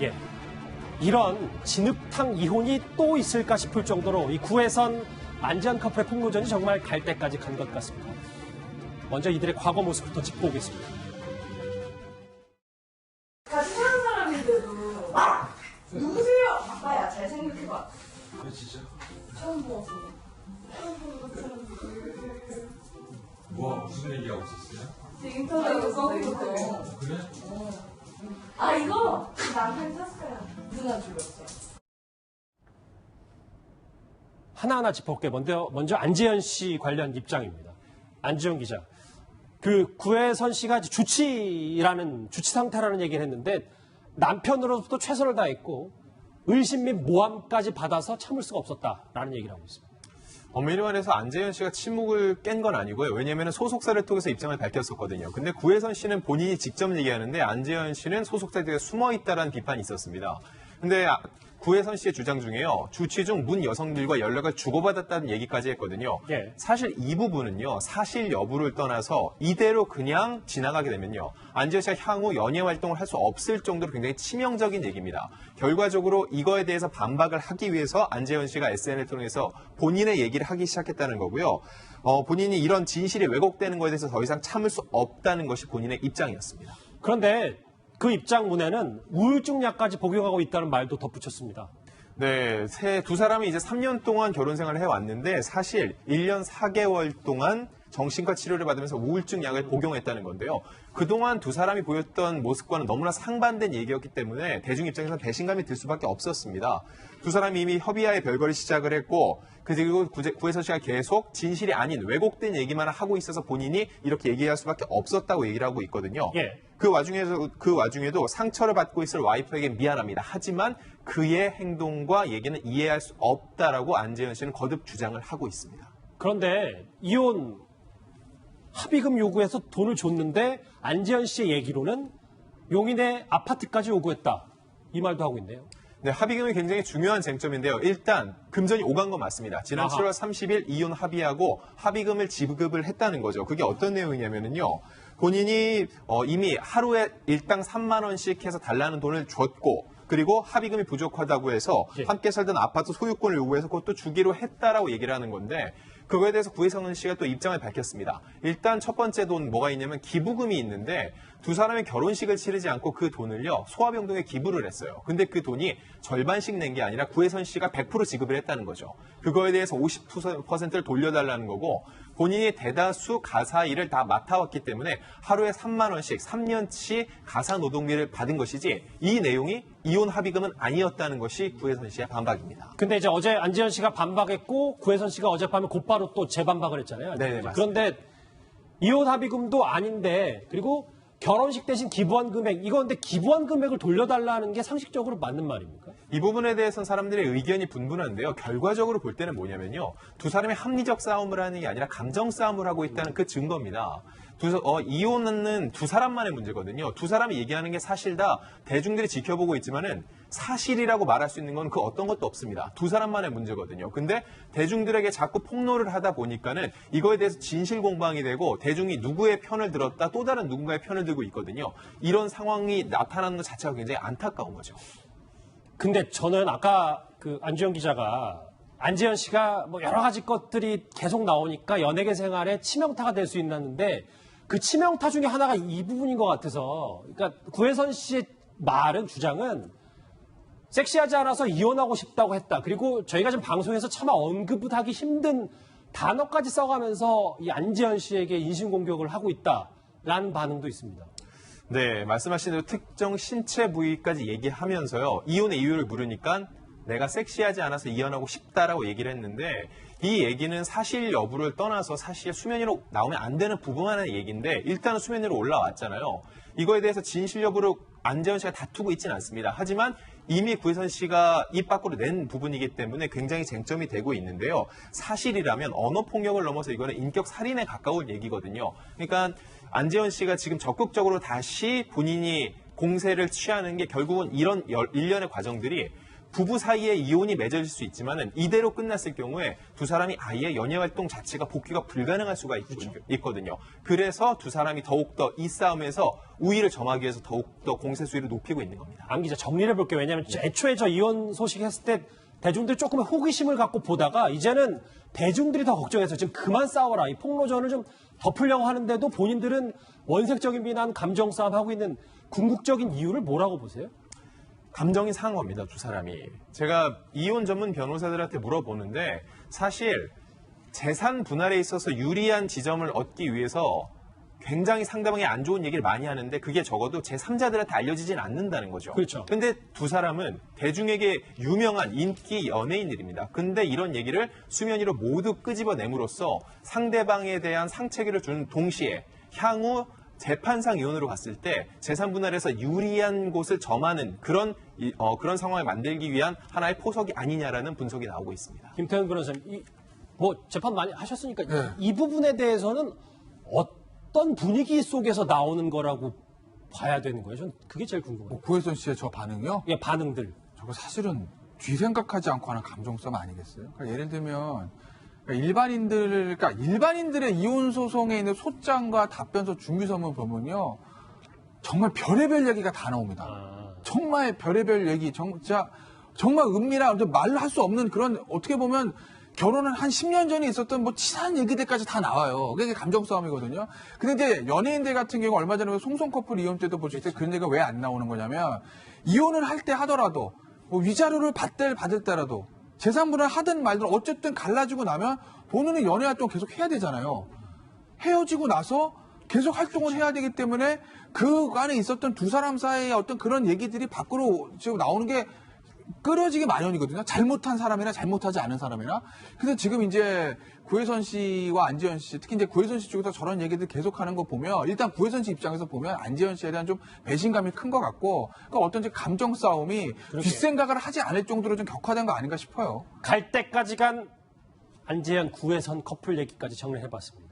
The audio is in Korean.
예. 이런 진흙탕 이혼이 또 있을까 싶을 정도로 이 구혜선 안지현 커플의 풍노전이 정말 갈 때까지 간 것 같습니다. 먼저 이들의 과거 모습부터 짚어보겠습니다. 같이 사는 사람인데도 누구세요? 아빠야, 잘 생각해봐. 네, 진짜? 처음 보았어. 처음 보는 것처럼. 무슨 얘기하고 있었어요? 인터넷에 써있어. 그래? 아, 이거 남편 샀어요. 누나 줄였어. 하나하나 짚어볼게요. 먼저 안지현 씨 관련 입장입니다. 안지현 기자. 그 구혜선 씨가 주치 상태라는 얘기를 했는데 남편으로부터 최선을 다했고 의심 및 모함까지 받아서 참을 수가 없었다라는 얘기를 하고 있습니다. 엄밀히 말해서 안재현 씨가 침묵을 깬 건 아니고요. 왜냐하면 소속사를 통해서 입장을 밝혔었거든요. 근데 구혜선 씨는 본인이 직접 얘기하는데 안재현 씨는 소속사에 숨어 있다라는 비판이 있었습니다. 근데 구혜선 씨의 주장 중에요. 주치 중 문 여성들과 연락을 주고받았다는 얘기까지 했거든요. 예. 사실 이 부분은요. 사실 여부를 떠나서 이대로 그냥 지나가게 되면요. 안재현 씨가 향후 연예 활동을 할 수 없을 정도로 굉장히 치명적인 얘기입니다. 결과적으로 이거에 대해서 반박을 하기 위해서 안재현 씨가 SNS를 통해서 본인의 얘기를 하기 시작했다는 거고요. 본인이 이런 진실이 왜곡되는 것에 대해서 더 이상 참을 수 없다는 것이 본인의 입장이었습니다. 그런데 그 입장문에는 우울증 약까지 복용하고 있다는 말도 덧붙였습니다. 네, 두 사람이 이제 3년 동안 결혼 생활을 해왔는데 사실 1년 4개월 동안 정신과 치료를 받으면서 우울증 약을 복용했다는 건데요. 그동안 두 사람이 보였던 모습과는 너무나 상반된 얘기였기 때문에 대중 입장에서 배신감이 들 수밖에 없었습니다. 두 사람이 이미 협의하에 별거를 시작을 했고 그리고 구혜선 씨가 계속 진실이 아닌 왜곡된 얘기만 하고 있어서 본인이 이렇게 얘기할 수밖에 없었다고 얘기를 하고 있거든요. 예. 그 와중에도 상처를 받고 있을 와이프에게 미안합니다. 하지만 그의 행동과 얘기는 이해할 수 없다라고 안재현 씨는 거듭 주장을 하고 있습니다. 그런데 이혼 합의금 요구해서 돈을 줬는데 안지현 씨의 얘기로는 용인의 아파트까지 요구했다. 이 말도 하고 있네요. 네, 합의금이 굉장히 중요한 쟁점인데요. 일단 금전이 오간 건 맞습니다. 지난 7월 30일 이혼 합의하고 합의금을 지급을 했다는 거죠. 그게 어떤 내용이냐면요. 본인이 이미 하루에 일당 3만 원씩 해서 달라는 돈을 줬고 그리고 합의금이 부족하다고 해서 예. 함께 살던 아파트 소유권을 요구해서 그것도 주기로 했다라고 얘기를 하는 건데 그거에 대해서 구혜선 씨가 또 입장을 밝혔습니다. 일단 첫 번째 돈 뭐가 있냐면 기부금이 있는데 두 사람이 결혼식을 치르지 않고 그 돈을요 소아병동에 기부를 했어요. 근데 그 돈이 절반씩 낸 게 아니라 구혜선 씨가 100% 지급을 했다는 거죠. 그거에 대해서 50%를 돌려달라는 거고 본인이 대다수 가사 일을 다 맡아왔기 때문에 하루에 3만 원씩 3년치 가사 노동비를 받은 것이지 이 내용이 이혼 합의금은 아니었다는 것이 구혜선 씨의 반박입니다. 근데 이제 어제 안지현 씨가 반박했고 구혜선 씨가 어젯밤에 곧바로 또 재반박을 했잖아요. 네, 맞습니다. 그런데 이혼 합의금도 아닌데 그리고 결혼식 대신 기부한 금액 이거 근데 기부한 금액을 돌려달라는 게 상식적으로 맞는 말입니까? 이 부분에 대해서는 사람들의 의견이 분분한데요. 결과적으로 볼 때는 뭐냐면요. 두 사람이 합리적 싸움을 하는 게 아니라 감정 싸움을 하고 있다는 그 증거입니다. 이혼은 두 사람만의 문제거든요. 두 사람이 얘기하는 게 사실 다 대중들이 지켜보고 있지만은 사실이라고 말할 수 있는 건 그 어떤 것도 없습니다. 두 사람만의 문제거든요. 근데 대중들에게 자꾸 폭로를 하다 보니까는 이거에 대해서 진실 공방이 되고 대중이 누구의 편을 들었다 또 다른 누군가의 편을 들고 있거든요. 이런 상황이 나타나는 것 자체가 굉장히 안타까운 거죠. 근데 저는 아까 그 안지현 기자가 안지현 씨가 뭐 여러 가지 것들이 계속 나오니까 연예계 생활에 치명타가 될 수 있는데 그 치명타 중에 하나가 이 부분인 것 같아서 그러니까 구혜선 씨의 주장은 섹시하지 않아서 이혼하고 싶다고 했다. 그리고 저희가 지금 방송에서 차마 언급하기 힘든 단어까지 써가면서 이 안지현 씨에게 인신공격을 하고 있다라는 반응도 있습니다. 네, 말씀하신 대로 특정 신체 부위까지 얘기하면서요. 이혼의 이유를 물으니까 내가 섹시하지 않아서 이혼하고 싶다라고 얘기를 했는데 이 얘기는 사실 여부를 떠나서 사실 수면 위로 나오면 안 되는 부분만의 얘기인데 일단은 수면 위로 올라왔잖아요. 이거에 대해서 진실 여부를 안재현 씨가 다투고 있지는 않습니다. 하지만 이미 구혜선 씨가 입 밖으로 낸 부분이기 때문에 굉장히 쟁점이 되고 있는데요. 사실이라면 언어폭력을 넘어서 이거는 인격 살인에 가까운 얘기거든요. 그러니까 안재현 씨가 지금 적극적으로 다시 본인이 공세를 취하는 게 결국은 이런 일련의 과정들이 부부 사이에 이혼이 맺어질 수 있지만은 이대로 끝났을 경우에 두 사람이 아예 연애 활동 자체가 복귀가 불가능할 수가 있거든요. 그래서 두 사람이 더욱더 이 싸움에서 우위를 점하기 위해서 더욱더 공세 수위를 높이고 있는 겁니다. 안 기자 정리를 해볼게요. 왜냐하면 애초에 저 이혼 소식 했을 때 대중들이 조금의 호기심을 갖고 보다가 이제는 대중들이 더 걱정해서 지금 그만 싸워라. 이 폭로전을 좀 덮으려고 하는데도 본인들은 원색적인 비난, 감정 싸움 하고 있는 궁극적인 이유를 뭐라고 보세요? 감정이 상한 겁니다, 두 사람이. 제가 이혼 전문 변호사들한테 물어보는데 사실 재산 분할에 있어서 유리한 지점을 얻기 위해서 굉장히 상대방이 안 좋은 얘기를 많이 하는데 그게 적어도 제3자들한테 알려지진 않는다는 거죠. 그렇죠. 근데 두 사람은 대중에게 유명한 인기 연예인들입니다. 근데 이런 얘기를 수면 위로 모두 끄집어냄으로써 상대방에 대한 상처를 주는 동시에 향후 재판상 이혼으로 갔을 때 재산 분할에서 유리한 곳을 점하는 그런 상황을 만들기 위한 하나의 포석이 아니냐라는 분석이 나오고 있습니다. 김태현 변호사님, 뭐 재판 많이 하셨으니까 네. 이 부분에 대해서는 어떤 분위기 속에서 나오는 거라고 봐야 되는 거예요? 전 그게 제일 궁금해요. 고혜선 씨의 저 반응이요? 예, 반응들. 저거 사실은 뒤 생각하지 않고 하는 감정 싸움 아니겠어요? 그러니까 예를 들면 일반인들의 이혼 소송에 있는 소장과 답변서 준비서문 보면요, 정말 별의별 얘기가 다 나옵니다. 정말 별의별 얘기, 정말 은밀한 말로 할 수 없는 그런 어떻게 보면 결혼은 한 10년 전에 있었던 뭐 치사한 얘기들까지 다 나와요. 그게 감정 싸움이거든요. 근데 이제 연예인들 같은 경우 얼마 전에 송송 커플 이혼 때도 보실 때 그런 얘기가 왜 안 나오는 거냐면 이혼을 할 때 하더라도 뭐 위자료를 받을 때라도 재산분할 하든 말든 어쨌든 갈라지고 나면 본인은 연애 활동 계속 해야 되잖아요. 헤어지고 나서 계속 활동을 해야 되기 때문에 그 안에 있었던 두 사람 사이의 어떤 그런 얘기들이 밖으로 지금 나오는 게 끌어지기 마련이거든요. 잘못한 사람이나 잘못하지 않은 사람이나. 근데 지금 이제 구혜선 씨와 안지현 씨, 특히 이제 구혜선 씨 쪽에서 저런 얘기들 계속하는 거 보면 일단 구혜선 씨 입장에서 보면 안지현 씨에 대한 좀 배신감이 큰 것 같고, 그러니까 어떤 이제 감정 싸움이 뒷생각을 하지 않을 정도로 좀 격화된 거 아닌가 싶어요. 갈 때까지 간 안재현 구혜선 커플 얘기까지 정리해봤습니다.